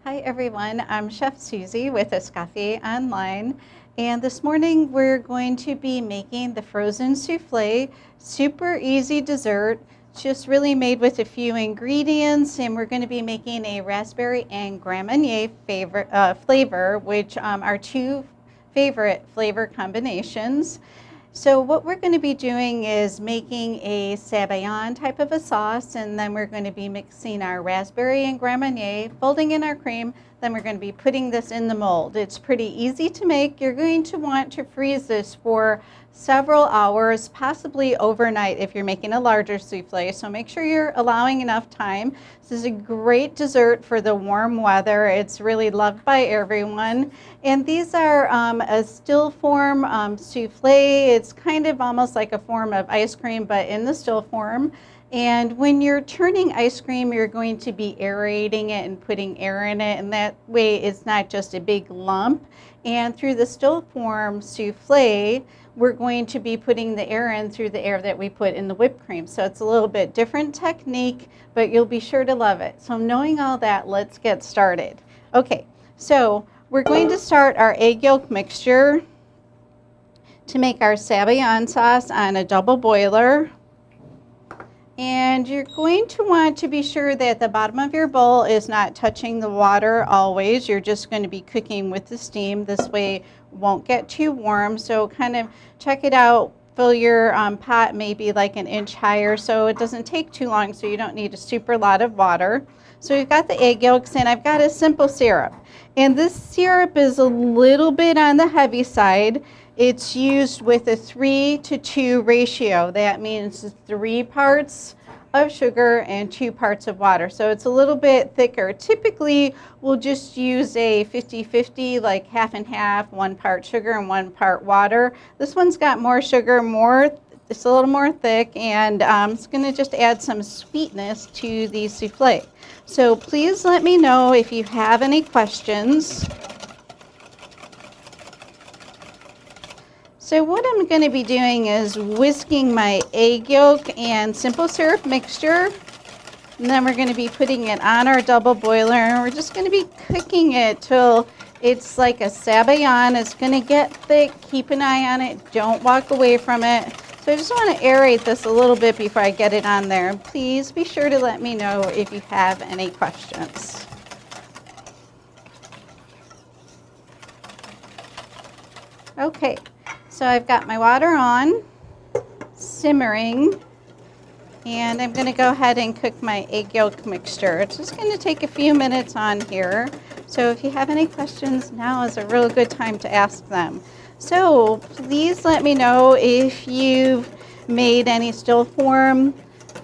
Hi everyone, I'm Chef Susie with Escoffier Online, and this morning we're going to be making the frozen souffle. Super easy dessert, just really made with a few ingredients, and we're going to be making a raspberry and Gran Marnier flavor, which are two favorite flavor combinations. So what we're going to be doing is making a sabayon type of a sauce, and then we're going to be mixing our raspberry and Gran Marnier, folding in our cream, then we're going to be putting this in the mold. It's pretty easy to make. You're going to want to freeze this for several hours, possibly overnight if you're making a larger souffle, so make sure you're allowing enough time. This is a great dessert for the warm weather. It's really loved by everyone. And these are a still form souffle. It's kind of almost like a form of ice cream, but in the still form. And when you're turning ice cream, you're going to be aerating it and putting air in it, and that way it's not just a big lump. And through the still form souffle, we're going to be putting the air in through the air that we put in the whipped cream. So it's a little bit different technique, but you'll be sure to love it. So knowing all that, let's get started. Okay, so we're going to start our egg yolk mixture to make our sabayon sauce on a double boiler. And you're going to want to be sure that the bottom of your bowl is not touching the water always. You're just going to be cooking with the steam. This way it won't get too warm. So kind of check it out. Fill your pot maybe like an inch higher so it doesn't take too long, so you don't need a super lot of water. So we've got the egg yolks, and I've got a simple syrup. And this syrup is a little bit on the heavy side. It's used with a 3-to-2 ratio. That means 3 parts of sugar and 2 parts of water. So it's a little bit thicker. Typically, we'll just use a 50-50, like half and half, 1 part sugar and 1 part water. This one's got more sugar, it's a little more thick, and it's going to just add some sweetness to the souffle. So please let me know if you have any questions. So what I'm going to be doing is whisking my egg yolk and simple syrup mixture, and then we're going to be putting it on our double boiler, and we're just going to be cooking it till it's like a sabayon. It's going to get thick. Keep an eye on it. Don't walk away from it. So I just want to aerate this a little bit before I get it on there. Please be sure to let me know if you have any questions. Okay. So I've got my water on, simmering, and I'm going to go ahead and cook my egg yolk mixture. It's just going to take a few minutes on here. So if you have any questions, now is a real good time to ask them. So please let me know if you've made any still form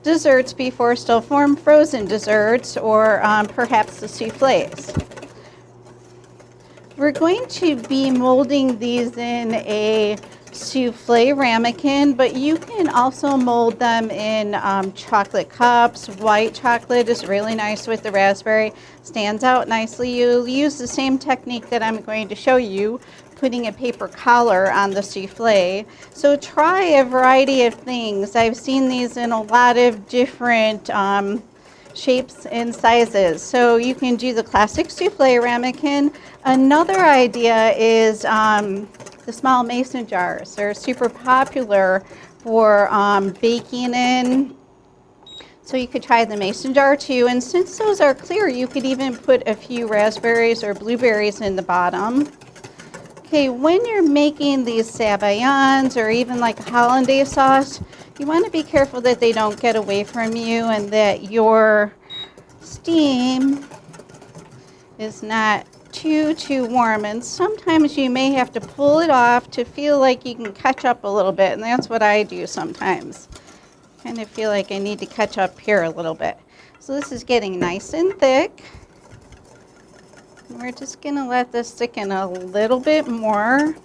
desserts before, still form frozen desserts, or perhaps the soufflés. We're going to be molding these in a souffle ramekin, but you can also mold them in chocolate cups. White chocolate is really nice with the raspberry, stands out nicely. You'll use the same technique that I'm going to show you, putting a paper collar on the souffle. So try a variety of things. I've seen these in a lot of different shapes and sizes. So you can do the classic souffle ramekin. Another idea is the small mason jars. They're super popular for baking in. So you could try the mason jar too. And since those are clear, you could even put a few raspberries or blueberries in the bottom. Okay, when you're making these sabayons or even like a hollandaise sauce, you want to be careful that they don't get away from you and that your steam is not too warm. And sometimes you may have to pull it off to feel like you can catch up a little bit, and that's what I do sometimes. Kind of feel like I need to catch up here a little bit. So this is getting nice and thick. We're just going to let this thicken a little bit more.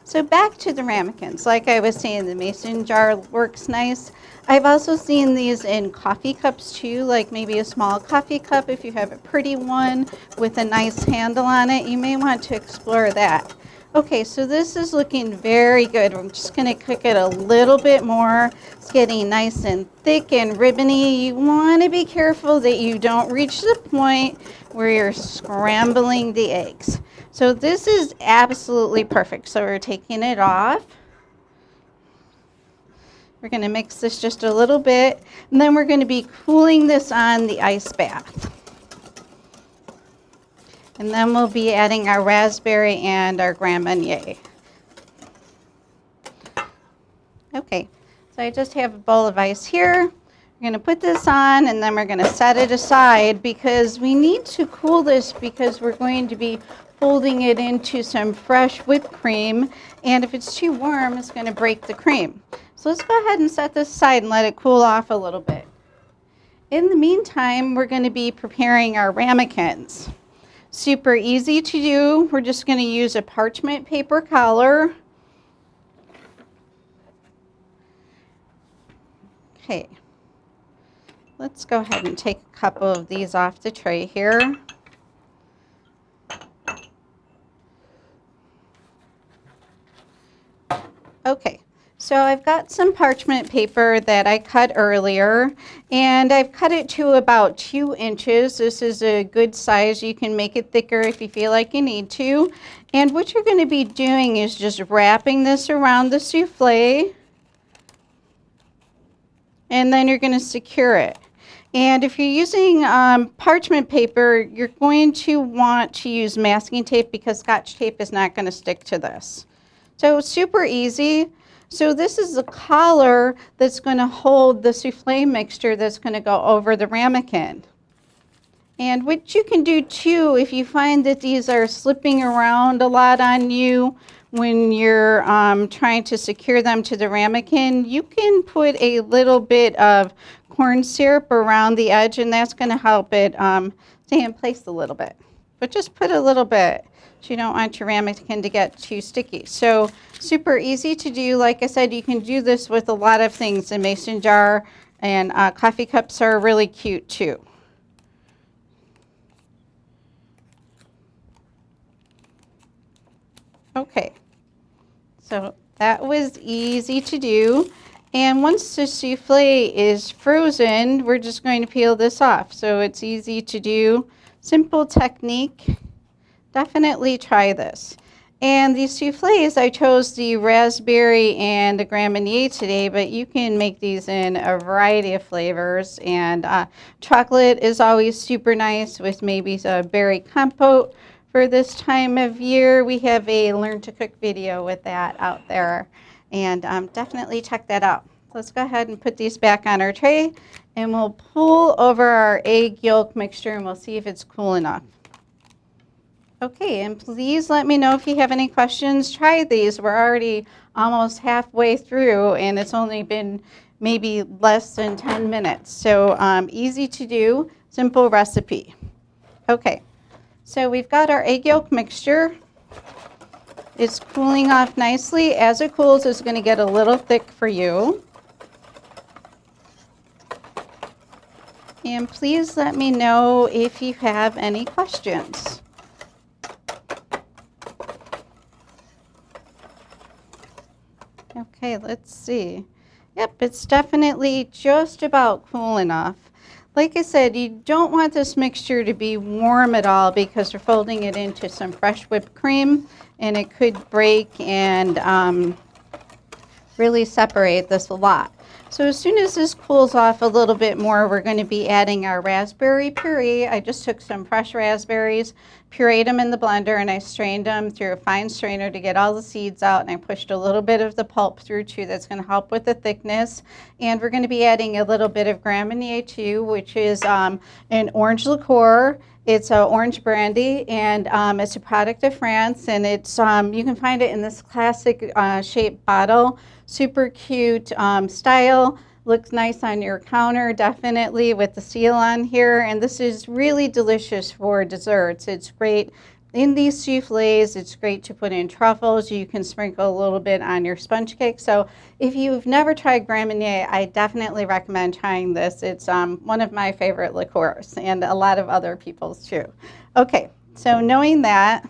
So back to the ramekins. Like I was saying, the mason jar works nice. I've also seen these in coffee cups too, like maybe a small coffee cup. If you have a pretty one with a nice handle on it, you may want to explore that. Okay, so this is looking very good. We're just going to cook it a little bit more. It's getting nice and thick and ribbony. You want to be careful that you don't reach the point where you're scrambling the eggs. So this is absolutely perfect. So we're taking it off. We're going to mix this just a little bit, and then we're going to be cooling this on the ice bath. And then we'll be adding our raspberry and our Gran Marnier. Okay, so I just have a bowl of ice here. We're going to put this on, and then we're going to set it aside because we need to cool this because we're going to be folding it into some fresh whipped cream, and if it's too warm, it's going to break the cream. So let's go ahead and set this aside and let it cool off a little bit. In the meantime, we're going to be preparing our ramekins. Super easy to do. We're just going to use a parchment paper collar. Okay, let's go ahead and take a couple of these off the tray here. Okay, so I've got some parchment paper that I cut earlier, and I've cut it to about 2 inches. This is a good size. You can make it thicker if you feel like you need to. And what you're going to be doing is just wrapping this around the souffle, and then you're going to secure it. And if you're using parchment paper, you're going to want to use masking tape because Scotch tape is not going to stick to this. So super easy. So this is the collar that's going to hold the souffle mixture that's going to go over the ramekin. And what you can do too, if you find that these are slipping around a lot on you when you're trying to secure them to the ramekin, you can put a little bit of corn syrup around the edge, and that's going to help it stay in place a little bit. But just put a little bit. You don't want your ramekin to get too sticky. So super easy to do. Like I said, you can do this with a lot of things. A mason jar and coffee cups are really cute too. Okay, so that was easy to do. And once the souffle is frozen, we're just going to peel this off. So it's easy to do. Simple technique. Definitely try this. And these soufflés, I chose the raspberry and the Gran Marnier today, but you can make these in a variety of flavors. And chocolate is always super nice with maybe a berry compote for this time of year. We have a Learn to Cook video with that out there. And definitely check that out. Let's go ahead and put these back on our tray, and we'll pull over our egg yolk mixture, and we'll see if it's cool enough. Okay, and please let me know if you have any questions. Try these. We're already almost halfway through, and it's only been maybe less than 10 minutes. So easy to do, simple recipe. Okay, so we've got our egg yolk mixture. It's cooling off nicely. As it cools, it's going to get a little thick for you. And please let me know if you have any questions. Okay, let's see. Yep, it's definitely just about cool enough. Like I said, you don't want this mixture to be warm at all because we're folding it into some fresh whipped cream, and it could break and really separate this a lot. So as soon as this cools off a little bit more, we're going to be adding our raspberry puree. I just took some fresh raspberries, pureed them in the blender, and I strained them through a fine strainer to get all the seeds out, and I pushed a little bit of the pulp through too. That's going to help with the thickness. And we're going to be adding a little bit of Gran Marnier too, which is an orange liqueur. It's an orange brandy, and it's a product of France, and it's you can find it in this classic shaped bottle. Super cute style. Looks nice on your counter, definitely, with the seal on here. And this is really delicious for desserts. It's great in these soufflés. It's great to put in truffles. You can sprinkle a little bit on your sponge cake. So if you've never tried Gran Marnier, I definitely recommend trying this. It's one of my favorite liqueurs, and a lot of other people's too. Okay, so knowing that,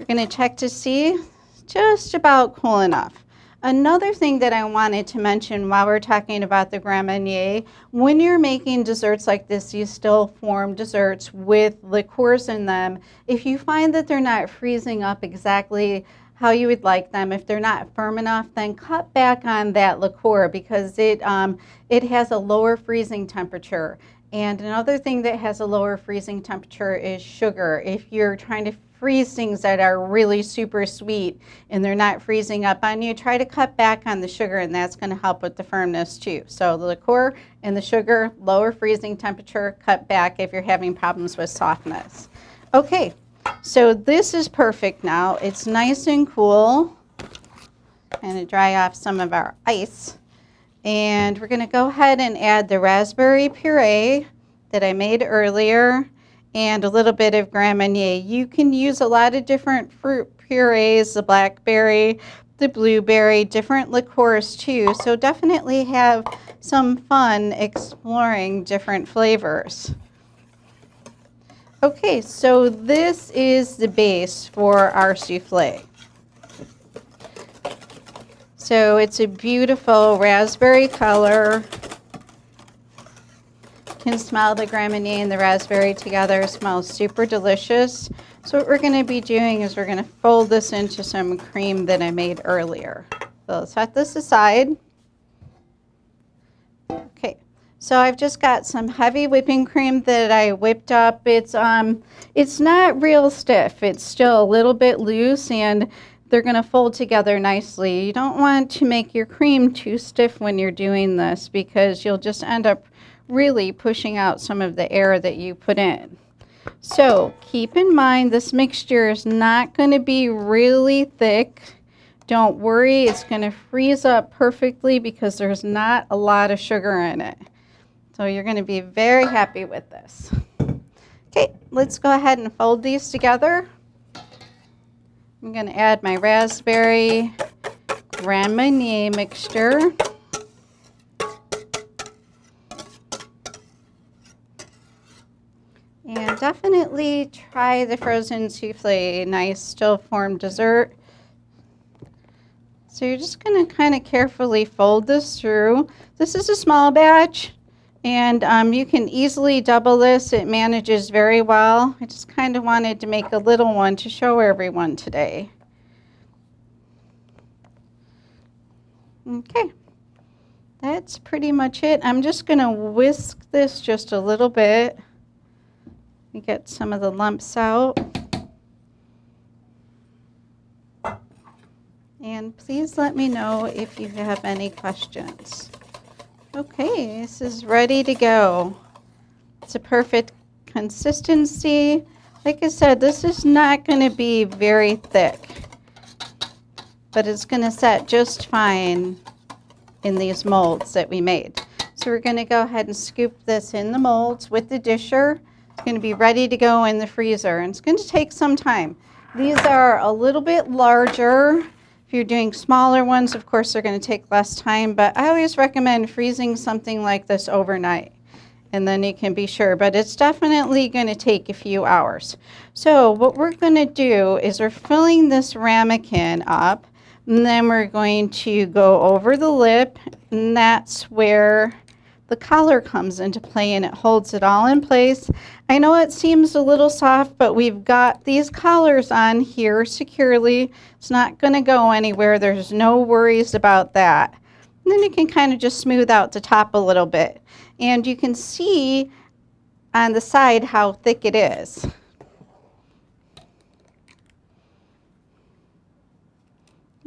going to check to see just about cool enough. Another thing that I wanted to mention while we're talking about the Gran Marnier, when you're making desserts like this, you still form desserts with liqueurs in them. If you find that they're not freezing up exactly how you would like them, if they're not firm enough, then cut back on that liqueur because it has a lower freezing temperature. And another thing that has a lower freezing temperature is sugar. If you're trying to freeze things that are really super sweet and they're not freezing up on you, try to cut back on the sugar, and that's going to help with the firmness too. So the liqueur and the sugar, lower freezing temperature, cut back if you're having problems with softness. Okay, so this is perfect now. It's nice and cool. I'm going to dry off some of our ice. And we're going to go ahead and add the raspberry puree that I made earlier and a little bit of Gran Marnier. You can use a lot of different fruit purees, the blackberry, the blueberry, different liqueurs too. So definitely have some fun exploring different flavors. Okay, so this is the base for our souffle. So it's a beautiful raspberry color. You can smell the Gran Marnier and the raspberry together. It smells super delicious. So what we're going to be doing is we're going to fold this into some cream that I made earlier. So let's set this aside. Okay, so I've just got some heavy whipping cream that I whipped up. It's not real stiff. It's still a little bit loose, and they're going to fold together nicely. You don't want to make your cream too stiff when you're doing this because you'll just end up really pushing out some of the air that you put in. So keep in mind this mixture is not going to be really thick. Don't worry, it's going to freeze up perfectly because there's not a lot of sugar in it. So you're going to be very happy with this. Okay, let's go ahead and fold these together. I'm going to add my raspberry Gran Marnier mixture. And definitely try the frozen souffle, nice still formed dessert. So you're just going to kind of carefully fold this through. This is a small batch, and you can easily double this. It manages very well. I just kind of wanted to make a little one to show everyone today. Okay, that's pretty much it. I'm just going to whisk this just a little bit. Get some of the lumps out. And please let me know if you have any questions. Okay, this is ready to go. It's a perfect consistency. Like I said, this is not going to be very thick, but it's going to set just fine in these molds that we made. So we're going to go ahead and scoop this in the molds with the disher. It's going to be ready to go in the freezer, and it's going to take some time. These are a little bit larger. If you're doing smaller ones, of course, they're going to take less time, but I always recommend freezing something like this overnight, and then you can be sure, but it's definitely going to take a few hours. So what we're going to do is we're filling this ramekin up, and then we're going to go over the lip, and that's where the collar comes into play, and it holds it all in place. I know it seems a little soft, but we've got these collars on here securely. It's not going to go anywhere. There's no worries about that. And then you can kind of just smooth out the top a little bit. And you can see on the side how thick it is.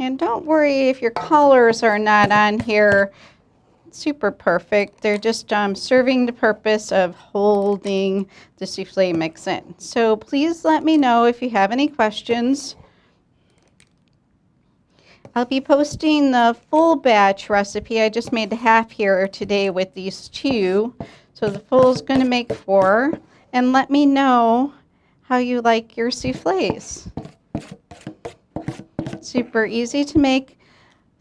And don't worry if your collars are not on here super perfect. They're just serving the purpose of holding the souffle mix in. So please let me know if you have any questions. I'll be posting the full batch recipe. I just made half here today with these two. So the full is going to make 4. And let me know how you like your soufflés. Super easy to make.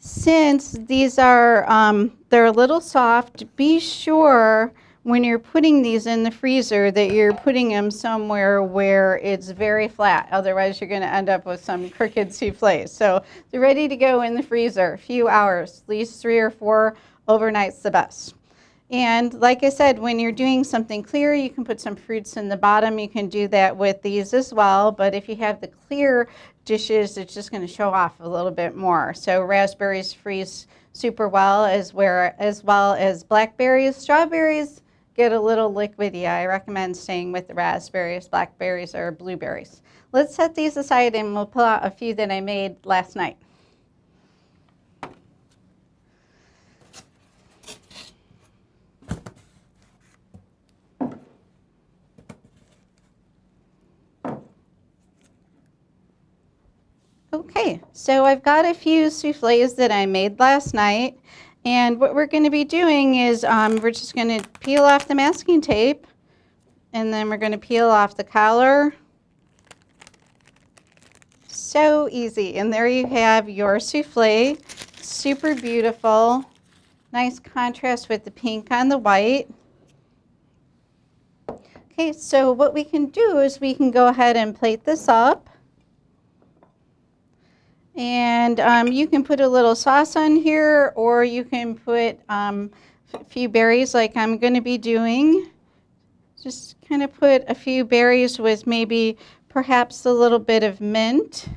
Since these are, they're a little soft, be sure when you're putting these in the freezer that you're putting them somewhere where it's very flat. Otherwise, you're going to end up with some crooked soufflés. So they're ready to go in the freezer, a few hours, at least 3 or 4 overnight's the best. And like I said, when you're doing something clear, you can put some fruits in the bottom. You can do that with these as well. But if you have the clear dishes, it's just going to show off a little bit more. So raspberries freeze super well, as well as blackberries. Strawberries get a little liquidy. I recommend staying with the raspberries, blackberries, or blueberries. Let's set these aside and we'll pull out a few that I made last night. Okay, so I've got a few soufflés that I made last night, and what we're going to be doing is we're just going to peel off the masking tape, and then we're going to peel off the collar. So easy, and there you have your soufflé. Super beautiful, nice contrast with the pink on the white. Okay, so what we can do is we can go ahead and plate this up. And you can put a little sauce on here, or you can put a few berries like I'm going to be doing. Just kind of put a few berries with maybe perhaps a little bit of mint.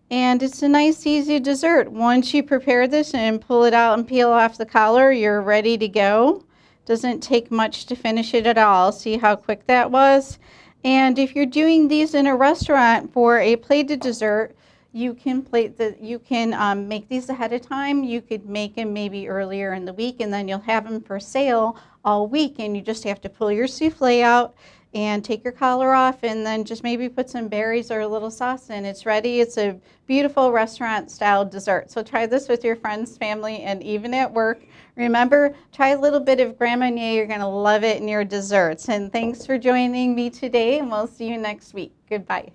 And it's a nice easy dessert. Once you prepare this and pull it out and peel off the collar, you're ready to go. Doesn't take much to finish it at all. See how quick that was? And if you're doing these in a restaurant for a plated dessert, you can make these ahead of time. You could make them maybe earlier in the week, and then you'll have them for sale all week, and you just have to pull your soufflé out and take your collar off, and then just maybe put some berries or a little sauce in. It's ready. It's a beautiful restaurant-style dessert. So try this with your friends, family, and even at work. Remember, try a little bit of Gran Marnier. You're going to love it in your desserts. And thanks for joining me today, and we'll see you next week. Goodbye.